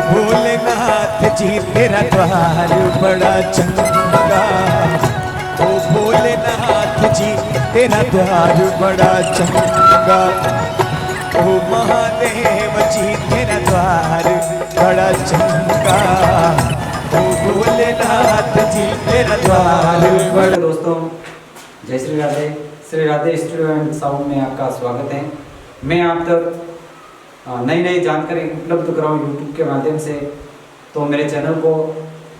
भोलेनाथ जी तेरा द्वार बड़ा चंगा, ओ भोलेनाथ जी तेरा द्वार बड़ा चंगा, ओ महादेव जी तेरा द्वार बड़ा चंगा, ओ भोलेनाथ जी तेरा द्वार बड़ा। दोस्तों जय Shri Radhe studio and sound में आपका स्वागत है। मैं आप तक नई नई जानकारी उपलब्ध कराऊँ यूट्यूब के माध्यम से, तो मेरे चैनल को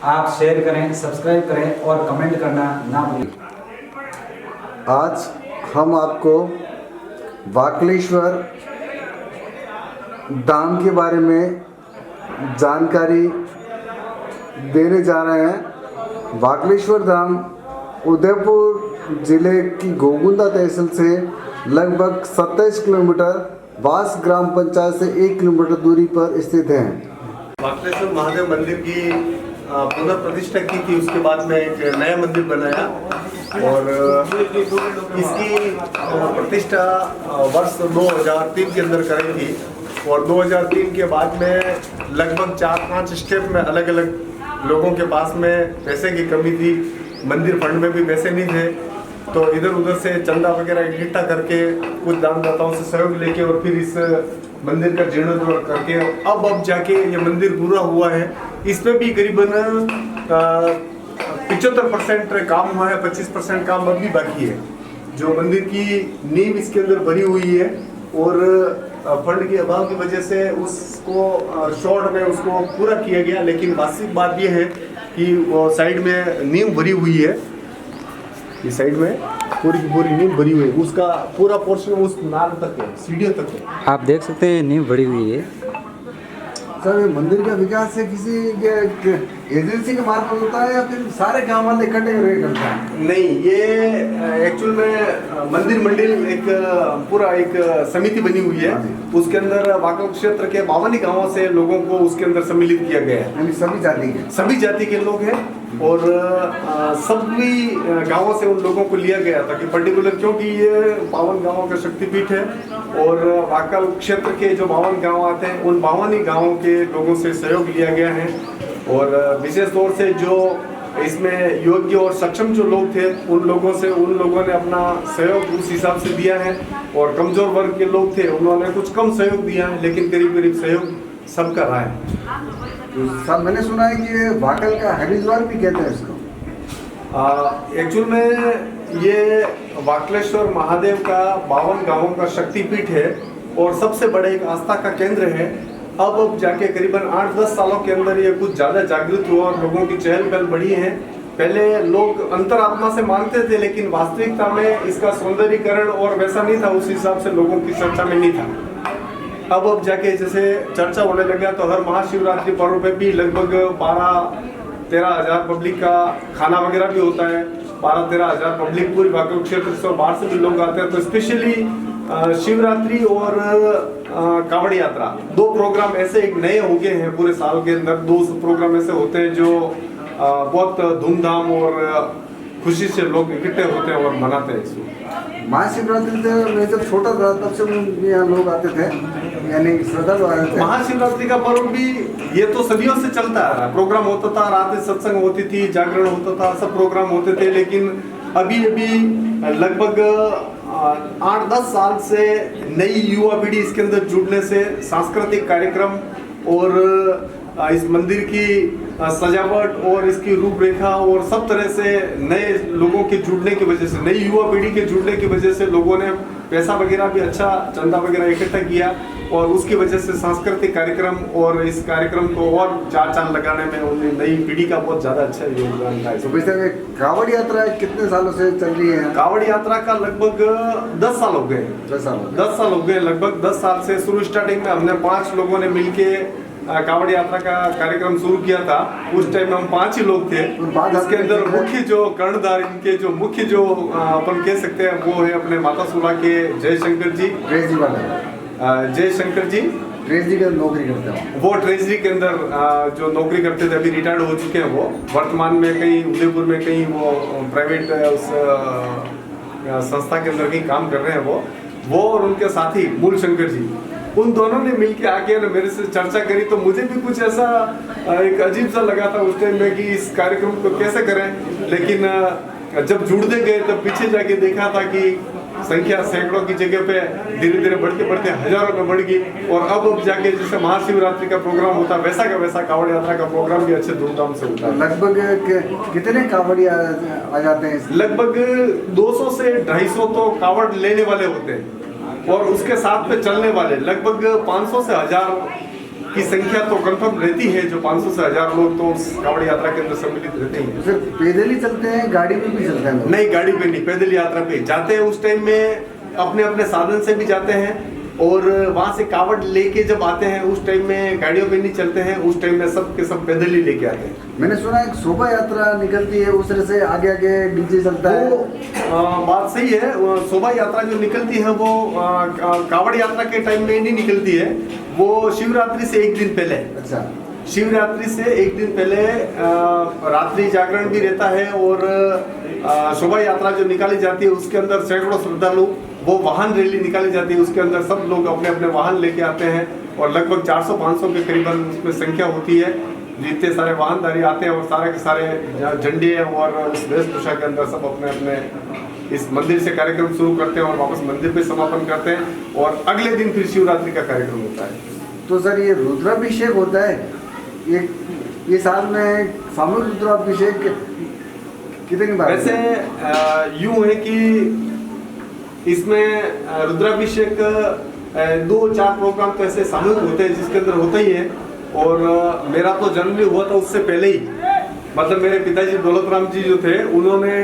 आप शेयर करें, सब्सक्राइब करें और कमेंट करना ना भूलें। आज हम आपको वाकलेश्वर धाम के बारे में जानकारी देने जा रहे हैं। वाकलेश्वर धाम उदयपुर जिले की गोगुंदा तहसील से लगभग 27 किलोमीटर वास ग्राम पंचायत से 1 किलोमीटर दूरी पर स्थित है। वाकलेश्वर महादेव मंदिर की पुनर्प्रतिष्ठा की थी, उसके बाद में एक नया मंदिर बनाया और इसकी प्रतिष्ठा वर्ष 2003 के अंदर करी थी और 2003 के बाद में लगभग 4-5 स्टेप में अलग अलग लोगों के पास में पैसे की कमी थी, मंदिर फंड में भी पैसे नहीं थे, तो इधर उधर से चंदा वगैरह इकट्ठा करके कुछ दानदाताओं से सहयोग लेके और फिर इस मंदिर का जीर्णोद्धार करके अब जाके ये मंदिर पूरा हुआ है। इसमें भी करीबन 75% काम हुआ है, 25% काम अभी बाकी है। जो मंदिर की नींव इसके अंदर भरी हुई है और फंड के अभाव की वजह से उसको शॉर्ट में उसको पूरा किया गया, लेकिन वास्तविक बात यह है कि वो साइड में नींव भरी हुई है, इस साइड में पूरी की पूरी नींव भरी हुई है, उसका पूरा पोर्शन उस नाल तक है, सीढ़ियों तक है। आप देख सकते हैं नींव भरी हुई है। सर, ये मंदिर का विकास है किसी एजेंसी के मार्फत होता है या फिर सारे गांव वाले इकट्ठे करते हैं? नहीं, ये एक्चुअल में मंदिर मंडल एक पूरा एक समिति बनी हुई है, उसके अंदर वाकल क्षेत्र के 52 गांवों से लोगों को उसके अंदर सम्मिलित किया गया है। सभी जाति के लोग हैं और सभी गांवों से उन लोगों को लिया गया था कि पर्टिकुलर, क्योंकि ये 52 गांवों का शक्तिपीठ है और वाकल क्षेत्र के जो 52 गांव आते हैं उन 52 गांवों के लोगों से सहयोग लिया गया है और विशेष तौर से जो इसमें योग्य और सक्षम जो लोग थे उन लोगों ने अपना सहयोग उस हिसाब से दिया है और कमजोर वर्ग के लोग थे उन्होंने कुछ कम सहयोग दिया है, लेकिन करीब करीब सहयोग सबका रहा है। सर, मैंने सुना है कि वाकल का हरिद्वार भी कहते हैं इसको। एक्चुअल में ये वाकलेश्वर महादेव का 52 गांवों का शक्तिपीठ है और सबसे बड़ा एक आस्था का केंद्र है। अब जाके करीबन 8-10 सालों के अंदर ये कुछ ज़्यादा जागृत हुआ और लोगों की चहल पहल बढ़ी है। पहले लोग अंतरात्मा से मानते थे, लेकिन वास्तविकता में इसका सौंदर्यीकरण और वैसा नहीं था, उस हिसाब से लोगों की चर्चा में नहीं था। अब जाके जैसे चर्चा होने लगा तो हर महाशिवरात्रि पर्व पे भी लगभग 12-13 हज़ार पब्लिक का खाना वगैरह भी होता है। 12-13 हज़ार पब्लिक पूरी वाकल क्षेत्र से, बाहर से भी लोग आते हैं। तो स्पेशली शिवरात्रि और कावड़ यात्रा 2 प्रोग्राम ऐसे एक नए हो गए हैं पूरे साल के अंदर। 2 प्रोग्राम ऐसे होते हैं जो बहुत धूमधाम और खुशी से लोग इकट्ठे होते हैं और मनाते हैं इसको। महाशिवरात्रि से मैं जब छोटा था तब से यहाँ लोग आते थे, यानी श्रद्धालु आते थे। महाशिवरात्रि का पर्व भी ये तो सदियों से चलता है, प्रोग्राम होता था, रात में सत्संग होती थी, जागरण होता था, सब प्रोग्राम होते थे। लेकिन अभी लगभग 8-10 साल से नई युवा पीढ़ी इसके अंदर जुड़ने से सांस्कृतिक कार्यक्रम और इस मंदिर की सजावट और इसकी रूपरेखा और सब तरह से नए लोगों के जुड़ने की वजह से, नई युवा पीढ़ी के जुड़ने की वजह से लोगों ने पैसा वगैरह भी अच्छा चंदा वगैरह इकट्ठा किया और उसकी वजह से सांस्कृतिक कार्यक्रम और इस कार्यक्रम को और चार लगाने में उन्हें नई पीढ़ी का बहुत ज़्यादा अच्छा योगदान था। तो कावड़ यात्रा कितने सालों से चल रही है? कावड़ यात्रा का लगभग 10 साल हो गए। 10 साल हो गए, लगभग 10 साल से। शुरू स्टार्टिंग में हमने 5 लोगों ने मिलके कावड़ यात्रा का कार्यक्रम शुरू किया था। उस टाइम में हम 5 ही लोग थे। इसके अंदर मुख्य जो कर्णधार, इनके जो मुख्य जो अपन कह सकते हैं वो है अपने माता सुला के जयशंकर जी। जयशंकर जी ट्रेजरी के नौकरी करते हैं। वो ट्रेजरी के अंदर जो नौकरी करते थे, अभी रिटायर्ड हो चुके हैं। वो वर्तमान में कहीं उदयपुर में कहीं वो प्राइवेट उस संस्था के अंदर कहीं काम कर रहे हैं। वो और उनके साथी मूल शंकर जी, उन दोनों ने मिलके आके ना मेरे से चर्चा करी, तो मुझे भी कुछ ऐसा एक अजीब सा लगा था उस टाइम में कि इस कार्यक्रम को कैसे करें। लेकिन जब जुड़ते गए तब पीछे जाके देखा था कि संख्या सैकड़ों की जगह पे धीरे धीरे बढ़ते हजारों में बढ़ गई। और अब जाके जैसे महाशिवरात्रि का प्रोग्राम होता है वैसा का वैसा कांवड़ यात्रा का प्रोग्राम भी अच्छे धूमधाम से होता है। लगभग कितने कांवड़ी आ जाते हैं? लगभग 200 से 250 तो कांवड़ लेने वाले होते हैं, और उसके साथ में चलने वाले लगभग 500 से 1000 की संख्या तो कंफर्म रहती है। जो 500 से 1000 लोग तो उस कांवड़ यात्रा के अंदर सम्मिलित रहते हैं। सिर्फ पैदल ही चलते हैं, गाड़ी में भी चलते हैं? नहीं, गाड़ी पे नहीं, पैदल यात्रा पे जाते हैं। उस टाइम में अपने अपने साधन से भी जाते हैं, और वहां से कांवड़ लेके जब आते हैं उस टाइम में गाड़ियों पे नहीं चलते हैं, उस टाइम में सब के सब पैदल ही लेके आते हैं। मैंने सुना एक शोभा यात्रा निकलती है, उस तरह से आगे आगे डीजे चलता है। वो बात सही है। शोभा यात्रा जो निकलती है वो कांवड़ यात्रा के टाइम में नहीं निकलती है, वो शिवरात्रि से एक दिन पहले। अच्छा, शिवरात्रि से एक दिन पहले रात्रि जागरण भी रहता है, और शोभा यात्रा जो निकाली जाती है उसके अंदर सैकड़ों श्रद्धालु, वो वाहन रैली निकाली जाती है, उसके अंदर सब लोग अपने अपने वाहन लेके आते हैं, और लगभग 400-500 के करीबन उसमें संख्या होती है। जितने सारे वाहनधारी आते हैं और सारे के सारे झंडे और उस वेशभूषा के अंदर सब अपने अपने इस मंदिर से कार्यक्रम शुरू करते हैं और वापस मंदिर पे समापन करते हैं, और अगले दिन फिर शिवरात्रि का कार्यक्रम होता है। तो सर ये रुद्राभिषेक होता है, ये साल में सामूहिक रुद्राभिषेक कितनी बार? वैसे यूं है कि इसमें रुद्राभिषेक 2-4 प्रोग्राम तो ऐसे सामूहिक होते हैं जिसके अंदर होता ही है। और मेरा तो जन्म भी हुआ था उससे पहले ही, मतलब मेरे पिताजी दौलत राम जी जो थे उन्होंने,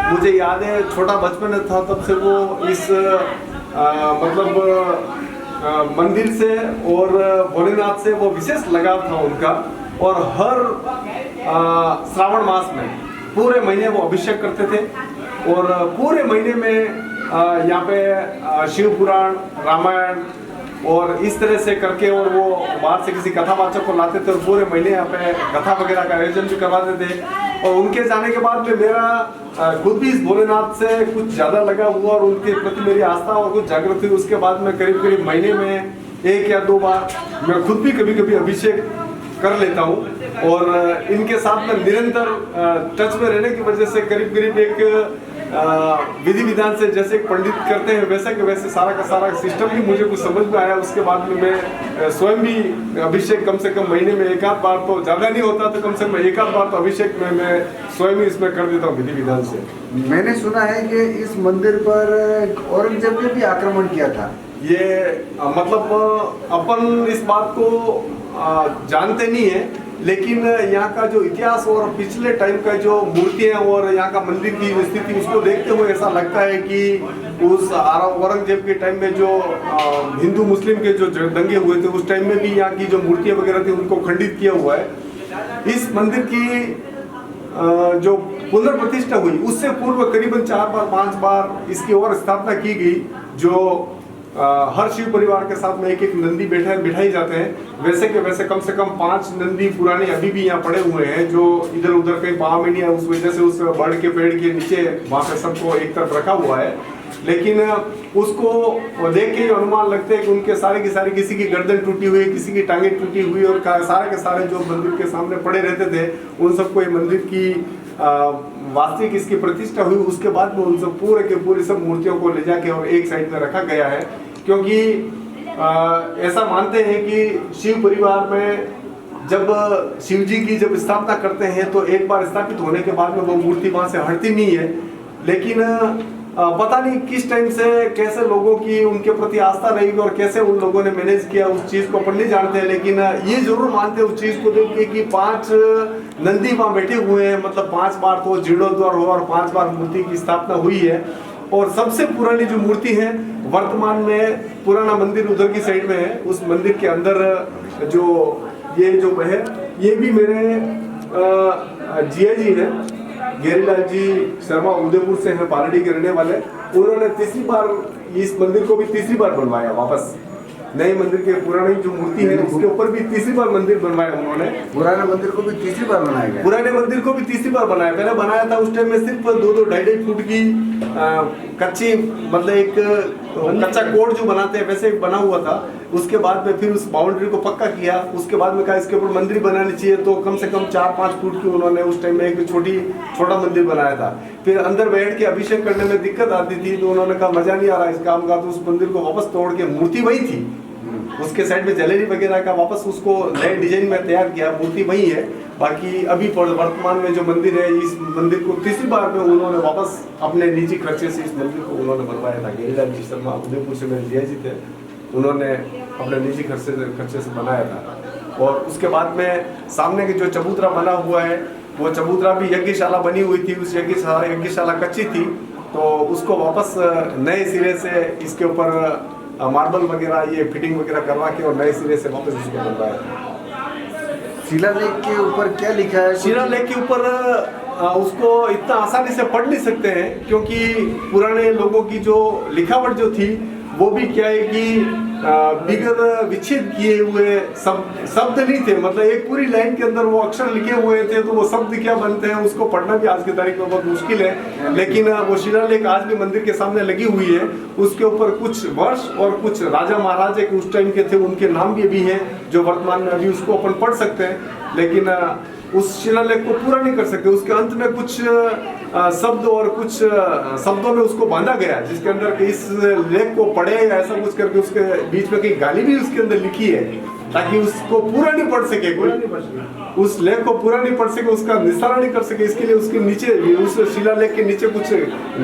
मुझे याद है छोटा बचपन था तब से वो इस मतलब मंदिर से और भोलेनाथ से वो विशेष लगाव था उनका। और हर श्रावण मास में पूरे महीने वो अभिषेक करते थे, और पूरे महीने में यहाँ पे शिव पुराण, रामायण और इस तरह से करके, और वो बाहर से किसी कथावाचक को लाते थे और पूरे महीने यहाँ पे कथा वगैरह का आयोजन भी करवाते थे। और उनके जाने के बाद में मेरा खुद भी इस भोलेनाथ से कुछ ज़्यादा लगा हुआ और उनके प्रति मेरी आस्था और कुछ जागृत हुई। उसके बाद में करीब करीब महीने में 1 या 2 बार मैं खुद भी कभी कभी अभिषेक कर लेता हूँ, और इनके साथ में निरंतर टच में रहने की वजह से करीब करीब एक विधि विधान से जैसे एक पंडित करते हैं वैसे के वैसे सारा का सारा सिस्टम भी मुझे कुछ समझ में आया। उसके बाद में मैं स्वयं भी अभिषेक कम से कम महीने में 1-8 बार, तो ज़्यादा नहीं होता तो कम से कम 1-8 बार तो अभिषेक में मैं स्वयं ही इसमें कर देता हूँ विधि विधान से। मैंने सुना है कि इस मंदिर पर औरंगजेब ने भी आक्रमण किया था। ये मतलब अपन इस बात को जानते नहीं है, लेकिन यहाँ का जो इतिहास और पिछले टाइम का जो मूर्तियाँ और यहाँ का मंदिर की स्थिति उसको देखते हुए ऐसा लगता है कि उस औरंगजेब के टाइम में जो हिंदू मुस्लिम के जो दंगे हुए थे उस टाइम में भी यहाँ की जो मूर्तियाँ वगैरह थी उनको खंडित किया हुआ है। इस मंदिर की जो पुनर्प्रतिष्ठा हुई उससे पूर्व करीबन 4-5 बार इसकी और स्थापना की गई, जो हर शिव परिवार के साथ में एक नंदी बिठाई जाते हैं। वैसे के वैसे कम से कम 5 नंदी पुराने अभी भी यहाँ पड़े हुए हैं, जो इधर उधर कहीं पाँव में नहीं है, उस वजह से उस बड़ के पेड़ के नीचे वहाँ पे सबको एक तरफ रखा हुआ है। लेकिन उसको देख के अनुमान लगते हैं कि उनके सारे की सारी, किसी की गर्दन टूटी हुई, किसी की टांगें टूटी हुई, और सारे के सारे जो मंदिर के सामने पड़े रहते थे उन सबको ये मंदिर की वास्तविक इसकी प्रतिष्ठा हुई। उसके बाद में उन सब पूरे के पूरे सब मूर्तियों को ले जाके और एक साइड में रखा गया है, क्योंकि ऐसा मानते हैं कि शिव परिवार में जब शिव जी की जब स्थापना करते हैं तो एक बार स्थापित होने के बाद में वो मूर्ति वहाँ से हटती नहीं है। लेकिन पता नहीं किस टाइम से कैसे लोगों की उनके प्रति आस्था रही और कैसे उन लोगों ने मैनेज किया उस चीज़ को अपन नहीं जानते हैं। लेकिन ये जरूर मानते हैं उस चीज़ को देख के कि 5 नंदी वहाँ बैठे हुए हैं, मतलब 5 बार तो जीर्णोद्धार हुआ और 5 बार मूर्ति की स्थापना हुई है। और सबसे पुरानी जो मूर्ति है वर्तमान में पुराना मंदिर उधर की साइड में है, उस मंदिर के अंदर जो ये जो है ये भी मेरे जिया जी हैं, गेरीलाल जी शर्मा, उदयपुर से हैं, पालड़ी के रहने वाले। उन्होंने तीसरी बार इस मंदिर को भी तीसरी बार बनवाया वापस। नए मंदिर के पुरानी जो मूर्ति है उसके ऊपर भी तीसरी बार मंदिर बनवाया उन्होंने। पुराने मंदिर को भी तीसरी बार बनाया गया। पुराने मंदिर को भी तीसरी बार बनाया, पहले बनाया था उस टाइम में सिर्फ 2-2, 2.5 फुट की कच्ची, मतलब एक कच्चा कोड जो बनाते हैं वैसे बना हुआ था। उसके बाद में फिर उस बाउंड्री को पक्का किया, उसके बाद में कहा इसके ऊपर मंदिर बनानी चाहिए, तो कम से कम 4-5 फुट की उन्होंने उस टाइम में एक छोटा मंदिर बनाया था। फिर अंदर बैठ के अभिषेक करने में दिक्कत आती थी, तो उन्होंने कहा मजा नहीं आ रहा इस काम का, तो उस मंदिर को वापस तोड़ के, मूर्ति वही थी, उसके साइड में ज्वेलरी वगैरह का वापस उसको नए डिजाइन में तैयार किया, मूर्ति वही है। बाकी अभी वर्तमान में जो मंदिर है, इस मंदिर को तीसरी बार में उन्होंने वापस अपने निजी खर्चे से इस मंदिर को उन्होंने बनवाया था। गिरिराज जी शर्मा उदयपुर से मेरे जिया जी थे, उन्होंने अपने निजी खर्चे से बनाया था। और उसके बाद में सामने के जो चबूतरा बना हुआ है, वो चबूतरा भी यज्ञशाला बनी हुई थी, उस यज्ञशाला कच्ची थी, तो उसको वापस नए सिरे से इसके ऊपर मार्बल वगैरह ये फिटिंग वगैरह करवा के और नए सिरे से वापस इसको बनवाया। शिलालेख के ऊपर क्या लिखा है? शिलालेख के ऊपर उसको इतना आसानी से पढ़ नहीं सकते हैं, क्योंकि पुराने लोगों की जो लिखावट जो थी वो भी क्या है कि बिगर विच्छेद किए हुए शब्द नहीं थे, मतलब एक पूरी लाइन के अंदर वो अक्षर लिखे हुए थे, तो वो शब्द क्या बनते हैं उसको पढ़ना भी आज की तारीख में बहुत मुश्किल है। लेकिन वो शिलालेख आज भी मंदिर के सामने लगी हुई है, उसके ऊपर कुछ वर्ष और कुछ राजा महाराजे के उस टाइम के थे उनके नाम भी अभी हैं, जो वर्तमान में अभी उसको अपन पढ़ सकते हैं। लेकिन उस शिलालेख को पूरा नहीं कर सकते, उसके अंत में कुछ शब्द और कुछ शब्दों में उसको बांधा गया, जिसके अंदर इस लेख को पढ़े या ऐसा कुछ करके उसके बीच में कई गाली भी उसके अंदर लिखी है, ताकि उसको पूरा नहीं पढ़ सके कोई, उस लेख को पूरा नहीं पढ़ सके, उसका निस्तारण नहीं कर सके। इसके लिए उसके नीचे, उस शिलालेख के नीचे कुछ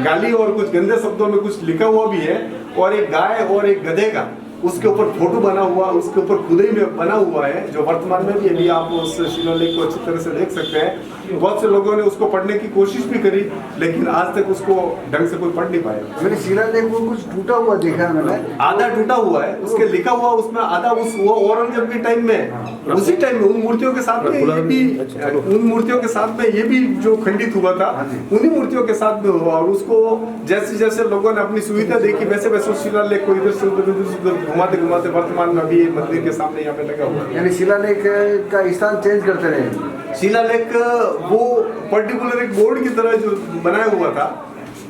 गाली और कुछ गंदे शब्दों में कुछ लिखा हुआ भी है, और एक गाय और एक गधे का उसके ऊपर फोटो बना हुआ, उसके ऊपर खुदाई में बना हुआ है, जो वर्तमान में भी अभी आप उस शिलालेख को अच्छी तरह से देख सकते हैं। बहुत से लोगों ने उसको पढ़ने की कोशिश भी करी, लेकिन आज तक उसको ढंग से कोई पढ़ नहीं पाया। मैंने शिलालेख को कुछ टूटा हुआ देखा है मैंने, आधा टूटा हुआ है, उसके लिखा हुआ उसमें आधा वो औरंगजेब के टाइम में, उसी टाइम में उन मूर्तियों के साथ में ये भी, उन मूर्तियों के साथ में ये भी जो खंडित हुआ था उन्हीं मूर्तियों के साथ में हुआ, और उसको जैसे जैसे लोगों ने अपनी सुविधा देखी वैसे वैसे उस शिलालेख को इधर से उधर घुमाते घुमाते वर्तमान में अभी मंदिर के सामने यहाँ पे लगा हुआ है। यानी शिलालेख का स्थान चेंज करते रहे। शिलालेख वो पर्टिकुलर एक बोर्ड की तरह जो बनाया हुआ था,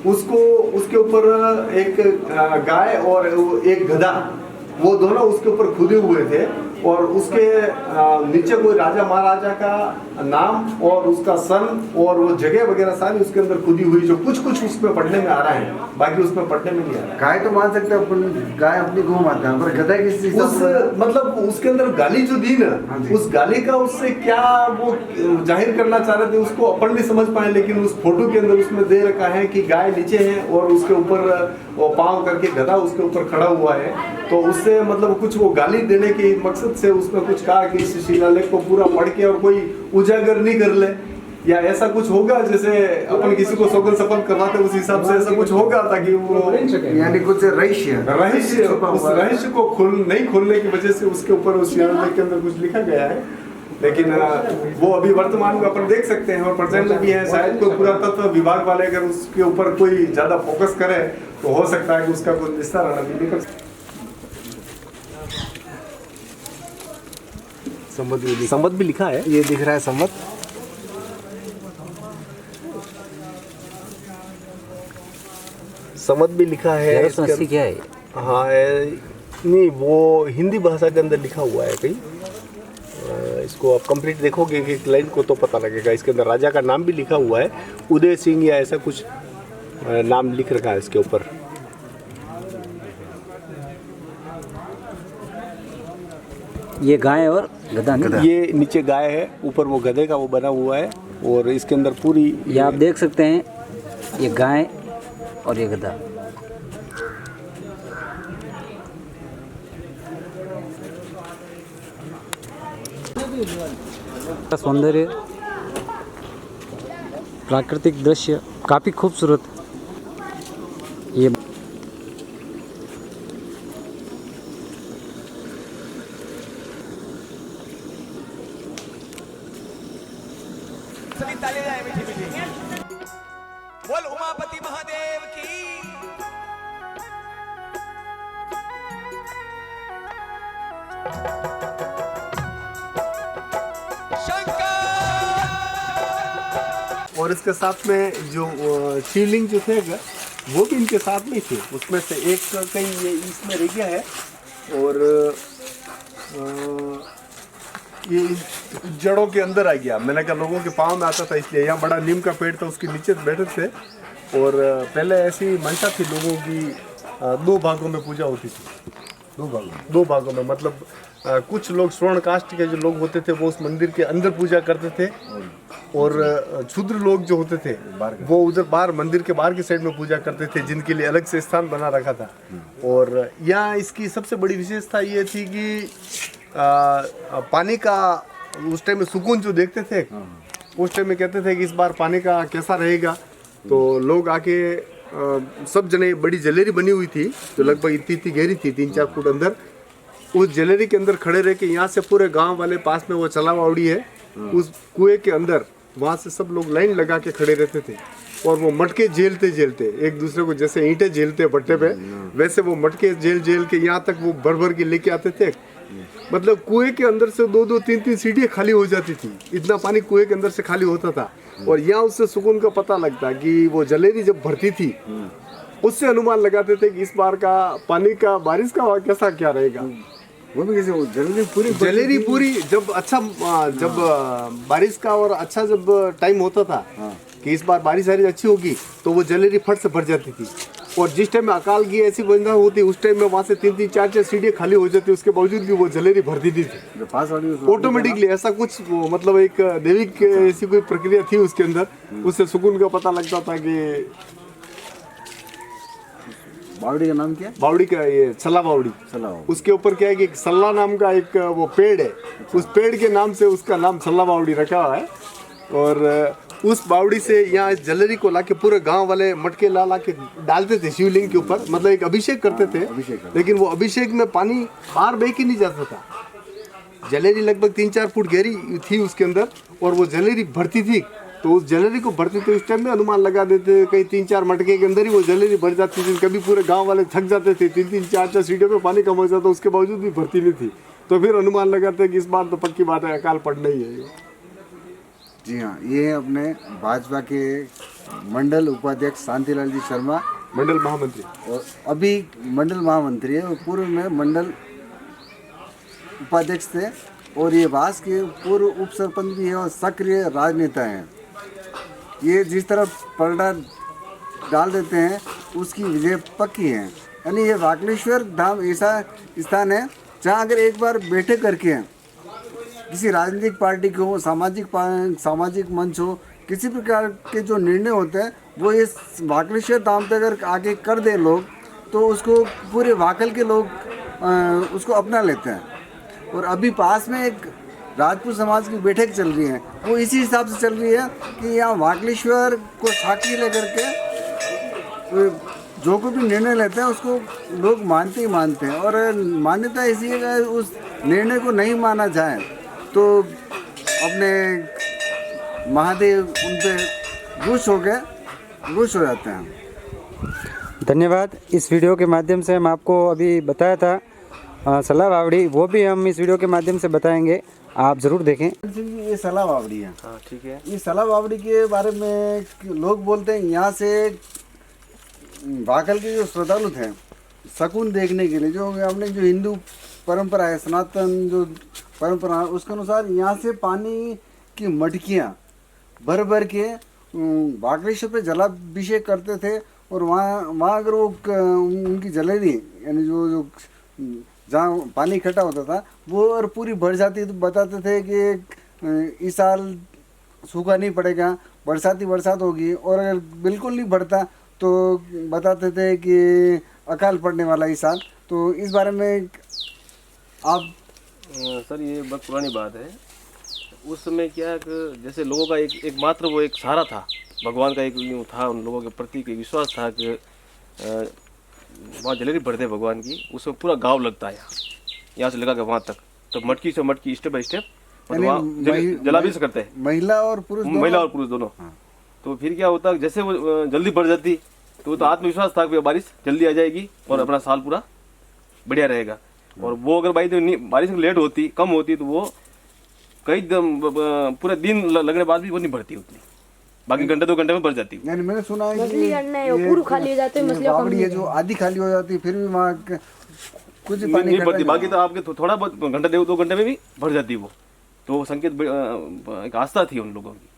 उसको उसके ऊपर एक गाय और एक गधा, वो दोनों उसके ऊपर खुदे हुए थे, और उसके नीचे कोई राजा महाराजा का नाम और उसका सन और वो जगह वगैरह सारी उसके अंदर खुदी हुई, जो कुछ कुछ उसमें पढ़ने में आ रहा है, बाकी उसमें पढ़ने में नहीं आ रहा है। गाय तो मान सकते हैं, गाय अपनी गौ माता है, पर गधा किस चीज मतलब उसके अंदर गाली जो दी ना, उस गाली का उससे क्या वो जाहिर करना चाह रहे थे उसको अपन नहीं समझ पाए, लेकिन उस फोटो के अंदर उसमें दे रखा है कि गाय नीचे है और उसके ऊपर वो पाँव करके गधा उसके ऊपर खड़ा हुआ है, तो उससे मतलब कुछ वो गाली देने के मकसद से उसमें कुछ कहा कि इस शिलालेख को पूरा पढ़ के और कोई उजागर नहीं कर ले, या ऐसा कुछ होगा जैसे अपन किसी को सौगंध शपथ करवाते उस हिसाब से ऐसा कुछ होगा, ताकि वो यानी कुछ रहस्य उस रहस्य को नहीं खोलने की वजह से उसके ऊपर उस शिलालेख के अंदर कुछ लिखा गया है। लेकिन वो अभी वर्तमान में अपन देख सकते हैं और प्रेजेंट में भी है। शायद कोई पुरातत्व विभाग वाले अगर उसके ऊपर कोई ज्यादा फोकस करे तो हो सकता है कि उसका कुछ निस्तारण अभी निकल सकता है। संवत भी लिखा है, ये दिख रहा है संवत। संवत भी लिखा है। क्या है? हाँ नहीं, वो हिंदी भाषा के अंदर लिखा हुआ है कहीं, इसको आप कंप्लीट देखोगे एक लाइन को तो पता लगेगा। इसके अंदर राजा का नाम भी लिखा हुआ है, उदय सिंह या ऐसा कुछ नाम लिख रखा है इसके ऊपर। ये गाय और गधा, ये नीचे गाय है, ऊपर वो गधे का वो बना हुआ है, और इसके अंदर पूरी ये आप देख सकते हैं, ये गाय और ये गधा। सौंदर्य, प्राकृतिक दृश्य काफ़ी खूबसूरत। ये ताले जाए मीठी मीठी। बोल उमापति महादेव की। और इसके साथ में जो शिवलिंग जो थे वो भी इनके साथ में थे, उसमें से एक कहीं ये इसमें रह गया है और ये जड़ों के अंदर आ गया। मैंने कहा लोगों के पाँव में आता था, इसलिए यहाँ बड़ा नीम का पेड़ था, उसके नीचे बैठे थे। और पहले ऐसी मंशा थी लोगों की, 2 भागों में पूजा होती थी। 2 भागों में मतलब कुछ लोग स्वर्ण कास्ट के जो लोग होते थे वो उस मंदिर के अंदर पूजा करते थे, और क्षुद्र लोग जो होते थे वो उधर बाहर मंदिर के बाहर की साइड में पूजा करते थे, जिनके लिए अलग से स्थान बना रखा था। और यहाँ इसकी सबसे बड़ी विशेषता ये थी कि पानी का उस टाइम में सुकून जो देखते थे, उस टाइम में कहते थे कि इस बार पानी का कैसा रहेगा। तो लोग आके सब जने, बड़ी जलेरी बनी हुई थी जो लगभग इतनी गहरी थी, 3-4 फुट अंदर। उस जलेरी के अंदर खड़े रह के यहाँ से पूरे गांव वाले, पास में वो चलावावड़ी है, उस कुएं के अंदर वहाँ से सब लोग लाइन लगा के खड़े रहते थे। और वो मटके झेलते एक दूसरे को, जैसे ईंटें झेलते भट्टे पे, वैसे वो मटके झेल के यहाँ तक वो भर के लेके आते थे। मतलब कुएं के अंदर से 2-2, 3-3 सीढ़ियाँ खाली हो जाती थी, इतना पानी कुएं के अंदर से खाली होता था। और यहाँ उससे सुकून का पता लगता कि वो जलेरी जब भरती थी, उससे अनुमान लगाते थे कि इस बार का पानी का, बारिश का कैसा क्या रहेगा। वो भी कैसे, वो जलेरी पूरी जब अच्छा, जब बारिश का और अच्छा जब टाइम होता था कि इस बार बारिश अच्छी होगी, तो वो जलेरी फट से भर जाती थी। और जिस टाइम में अकाल की ऐसी बंदा होती, उस टाइम में वहाँ से 3-3, 4-4 सीढ़ियाँ खाली हो जाती, उसके बावजूद भी वो जलेरी भरती थी ऑटोमेटिकली। ऐसा कुछ मतलब एक दैविक ऐसी कोई प्रक्रिया थी उसके अंदर, उससे सुकून का पता लगता था कि बावड़ी का नाम क्या है? बावड़ी का, ये सल्ला बावड़ी। उसके ऊपर क्या है कि सल्ला नाम का एक वो पेड़ है, उस पेड़ के नाम से उसका नाम सल्ला बावड़ी रखा हुआ है। और उस बावड़ी से यहाँ जलेरी को लाके पूरे गांव वाले मटके ला के डालते थे शिवलिंग के ऊपर, मतलब एक अभिषेक करते थे। लेकिन वो अभिषेक में पानी बाहर बह के नहीं जाता था। जलेरी लगभग 3-4 फुट गहरी थी उसके अंदर, और वो जलेरी भरती थी। तो उस जलेरी को भरते थे, उस टाइम में अनुमान लगा देते, कहीं 3-4 मटके के अंदर ही वो जलेरी भर जाती थी। कभी पूरे गांव वाले थक जाते थे, 3-3, 4-4 सीढ़ियों पे पानी कम हो जाता, उसके बावजूद भी भरती नहीं थी। तो फिर अनुमान लगाते कि इस बार तो पक्की बात है, अकाल पड़ना ही है। जी हाँ, ये अपने भाजपा के मंडल उपाध्यक्ष शांतिलाल जी शर्मा, मंडल महामंत्री, और अभी मंडल महामंत्री है, और पूर्व में मंडल उपाध्यक्ष थे, और ये भास के पूर्व उप सरपंच भी है और सक्रिय राजनेता हैं। ये जिस तरह पलड़ा डाल देते हैं उसकी विजय पक्की है। यानी ये वाकलेश्वर धाम ऐसा स्थान है जहाँ अगर एक बार बैठक करके किसी राजनीतिक पार्टी को हो, सामाजिक मंच हो, किसी प्रकार के जो निर्णय होते हैं वो इस वाकलेश्वर धाम पे अगर आगे कर दे लोग, तो उसको पूरे वाकल के लोग उसको अपना लेते हैं। और अभी पास में एक राजपूत समाज की बैठक चल रही है, वो इसी हिसाब से चल रही है कि यहाँ वाकलेश्वर को साक्षी लेकर के जो कोई भी निर्णय लेते हैं उसको लोग मानते ही मानते हैं। और मान्यता ऐसी है कि उस निर्णय को नहीं माना जाए तो अपने महादेव उन पर रुष्ट हो जाते हैं। धन्यवाद। इस वीडियो के माध्यम से हम आपको अभी बताया था सल्ला बावड़ी, वो भी हम इस वीडियो के माध्यम से बताएंगे, आप ज़रूर देखें। ये सल्ला बावड़ी है। हाँ ठीक है। ये सल्ला बावड़ी के बारे में लोग बोलते हैं यहाँ से वाकल के जो श्रद्धालु थे शकुन देखने के लिए, जो हमने जो हिंदू परंपरा है, सनातन जो परंपरा है, उसके अनुसार यहाँ से पानी की मटकियाँ भर के वाकलेश्वर पे जलाभिषेक करते थे। और वहाँ अगर वो उनकी जलेरी यानी जो जहाँ पानी इकट्ठा होता था वो और पूरी भर जाती, तो बताते थे कि इस साल सूखा नहीं पड़ेगा, बरसात होगी। और अगर बिल्कुल नहीं बढ़ता तो बताते थे कि अकाल पड़ने वाला इस साल। तो इस बारे में आप सर, ये बहुत पुरानी बात है। उस समय क्या है कि जैसे लोगों का एक मात्र वो एक सहारा था, भगवान का एक यूँ था, उन लोगों के प्रति एक विश्वास था कि वहाँ जलेरी भरते भगवान की, उसमें पूरा गांव लगता है यहाँ से लगा के वहाँ तक। तो मटकी से मटकी स्टेप बाई स्टेप जला भी करते हैं, महिला और पुरुष दोनों। तो फिर क्या होता, जैसे वो जल्दी बढ़ जाती तो आत्मविश्वास था कि बारिश जल्दी आ जाएगी और अपना साल पूरा बढ़िया रहेगा। और वो अगर बारिश लेट होती, कम होती, तो वो कई पूरे दिन लगने बाद भी वो नहीं भरती उतनी, बाकी घंटे 2 घंटे में भर जाती है। यानी मैंने सुना है मछली है पूरी खाली हो जाती है, मछलियां कम ये जो आधी खाली हो जाती है फिर भी वहाँ कुछ पानी नहीं इकट्ठा भरती, नहीं बाकी तो आपके थोड़ा बहुत घंटे 2 घंटे में भी भर जाती वो। तो वो संकेत एक आस्था थी उन लोगों की,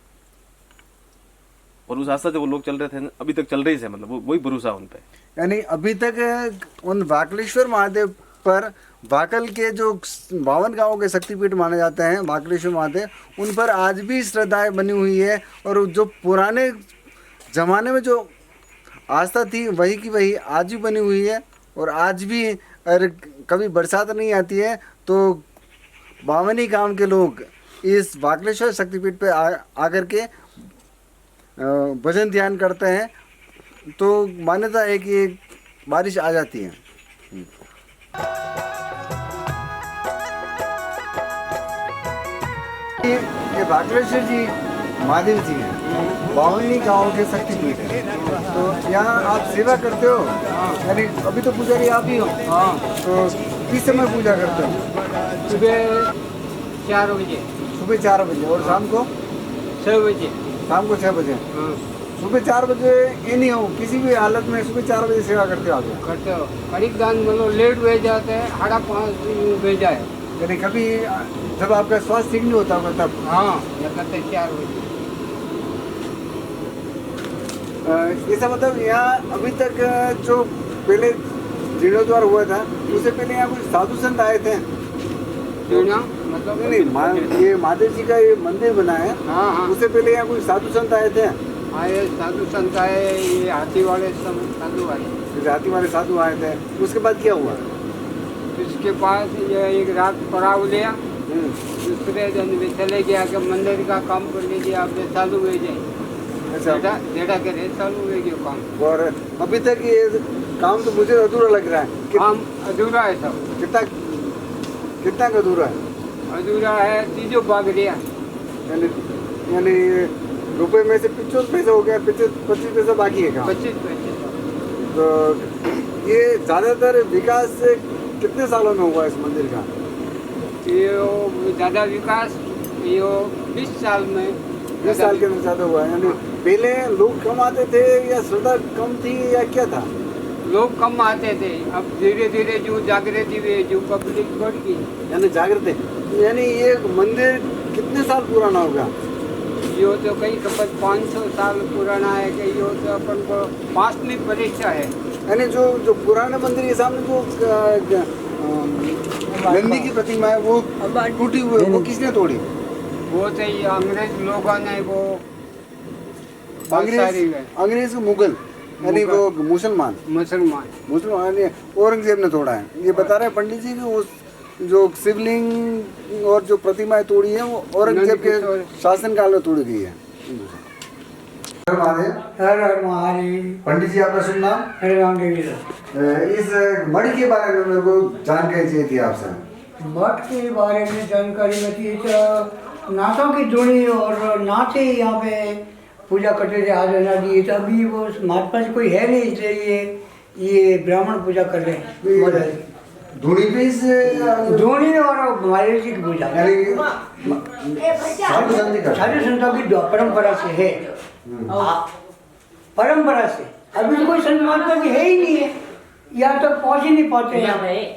और उस आस्था से वो लोग चल रहे थे, अभी तक चल रही है, मतलब वही भरोसा उन पे। यानी अभी तक उन वाकलेश्वर महादेव पर वाकल के जो 52 गांवों के शक्तिपीठ माने जाते हैं वाकलेश्वर महादेव, उन पर आज भी श्रद्धाएं बनी हुई है। और जो पुराने ज़माने में जो आस्था थी वही की वही आज भी बनी हुई है। और आज भी अगर कभी बरसात नहीं आती है तो 52 गांव के लोग इस वाकलेश्वर शक्तिपीठ पे आकर के भजन ध्यान करते हैं, तो मान्यता है कि बारिश आ जाती है। ये वाकलेश्वर जी महादेव जी हैं, 52 गाँव के शक्तिपीठ है। तो यहाँ आप सेवा करते हो, यानी अभी तो पुजारी आप ही हो। तो किस समय पूजा करते हो? सुबह 4 बजे, सुबह 4 बजे और शाम को 6 बजे। शाम को 6 बजे। सुबह 4 बजे ये नहीं हो, किसी भी हालत में सुबह 4 बजे सेवा करते हो आप? करते हो करीब दान मतलब लेट हो जाते हैं, 5:30 बज जाए। यानी कभी जब आपका स्वास्थ्य ठीक नहीं होता होगा तब? हाँ, या करते 4 बजे। ऐसा मतलब यहाँ अभी तक जो पहले जीर्णोद्वार हुआ था उससे पहले यहाँ कुछ साधु संत आए थे? जीर्णा मतलब नहीं, ये महादेव जी का ये मंदिर बना है। हाँ हाँ, उससे पहले यहाँ कुछ साधु संत आए थे? आए साधु संत आए, ये हाथी वाले सब साधु आए। जाति वाले साधु आए थे, उसके बाद क्या हुआ? इसके पास ये एक रात पड़ाव लिया, दूसरे दिन भी चले गया कि मंदिर का काम कर लीजिए, आपने चालू हो जाए। अच्छा, डेटा करे चालू हो गया काम। और अभी तक ये काम तो मुझे अधूरा लग रहा है। काम अधूरा है सब। कितना का अधूरा है? अधूरा है, तीजो भाग लिया। यानी रुपए में से 75 पैसा हो गया, 25 पैसा बाकी है काम। 25 पैसे। तो ये ज़्यादातर विकास कितने सालों में हुआ इस मंदिर का? ये ज़्यादा विकास ये 20 साल में। 20 साल के अंदर ज़्यादा हुआ है। यानी पहले लोग कम आते थे या श्रद्धा कम थी या क्या था? लोग कम आते थे, अब धीरे धीरे जो जागृति हुई, जो पब्लिक बढ़ गई। यानी जागृत है। यानी ये मंदिर कितने साल पुराना होगा? यो तो कई खपत 500 साल पुराना है, कई यो तो अपन को 5वीं परीक्षा है। यानी जो पुराने मंदिर के सामने जो नंदी की प्रतिमा है वो टूटी हुई है, वो किसने तोड़ी? वो तो ये अंग्रेज लोगों ने वो अंग्रेज मुगल यानी वो मुसलमान ने औरंगजेब ने तोड़ा है। ये बता रहे हैं पंडित जी कि उस जो शिवलिंग और जो प्रतिमाएं तोड़ी है वो औरंगजेब के शासनकाल में तोड़ी गई है। हर हर महादेव। पंडित जी आपका शुभ नाम? इस मठ के बारे में मेरे को जानकारी चाहिए थी आपसे। मठ के बारे में जानकारी में थी तो नाथों की धुनी और नाथे यहाँ पे पूजा करते थे आज जी। तो अभी वो महात्मा जी कोई है नहीं, इसलिए ये ब्राह्मण पूजा कर रहे हैं। धुनी पे इस धुनी और महादेव जी की पूजा साधु संतों की परंपरा से है। परंपरा से अभी तो कोई संत महात्मा जी है ही नहीं है, यहाँ तक पहुँच ही नहीं पाते हैं।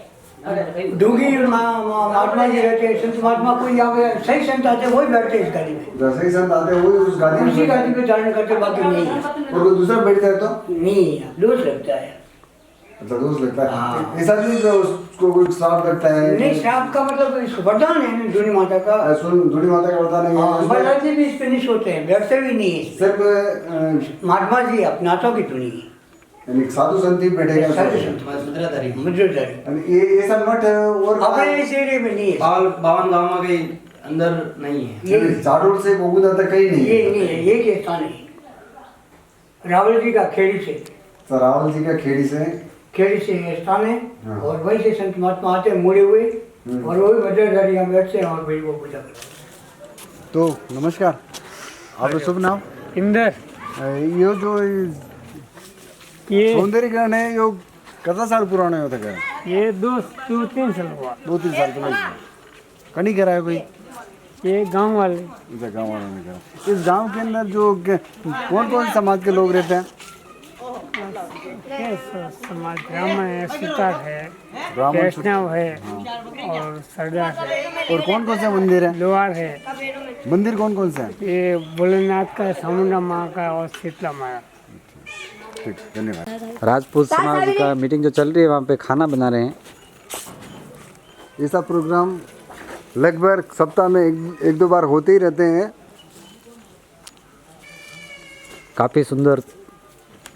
दुगी महात्मा जी रहते हैं, संत महात्मा कोई यहाँ पे सही संत आते वही बैठते इस गाड़ी में। सही संत आते वही उस गाड़ी उसी गाड़ी पे धारण करते, बाकी नहीं है। और कोई दूसरा बैठ जाए तो नहीं, दोष लगता है। मतलब दोष लगता है। ऐसा नहीं कि उसको कोई श्राप लगता है? नहीं, श्राप का मतलब वरदान है धुनी माता का। धुनी माता का वरदान है। महाराज जी भी इस पे नहीं सोते हैं, बैठते भी नहीं है। सिर्फ महात्मा जी अपनाथों की धुनी यानी साधु संत ही बैठेगा। ये ऐसा मठ और अपने इस एरिया में नहीं है। 52 गाँव के अंदर नहीं है। जाडोर से गोगुंदा तक कहीं नहीं है। ये नहीं है, ये के स्थान है। रावल जी का खेड़ी से। तो रावल जी का खेड़ी से स्थान है। और वहीं से संत महात्मा आते हैं मुड़े हुए, और वही वज्रधारी यहाँ बैठते हैं और वही वो पूजा करते हैं। तो नमस्कार, आपका शुभ नाम? इंदर। ये जो सौंदर्यकरण है यो कितना साल पुराना होता है? ये 2-3 साल हुआ। 2-3 साल पहले कहीं करा है कोई? ये गांव वाले। इधर गाँव वालों ने करा। इस गांव के अंदर जो कौन कौन समाज के लोग रहते हैं? समाज ब्राह्मण है, सुतार है, ब्राह्मण, वैष्णव है और सरदार है और कौन कौन से मंदिर है? लोहार है। मंदिर कौन कौन से हैं? ये भोलेनाथ का, चामुंडा माँ का और शीतला माँ। ठीक, धन्यवाद। राजपूत समाज का मीटिंग जो चल रही है वहाँ पे खाना बना रहे हैं। ऐसा प्रोग्राम लगभग सप्ताह में एक दो बार होते ही रहते हैं। काफ़ी सुंदर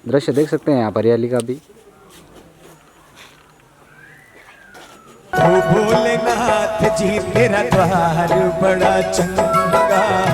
दृश्य देख सकते हैं आप, हरियाली का भी। भोलेनाथ जी तेरा द्वार बड़ा चंगा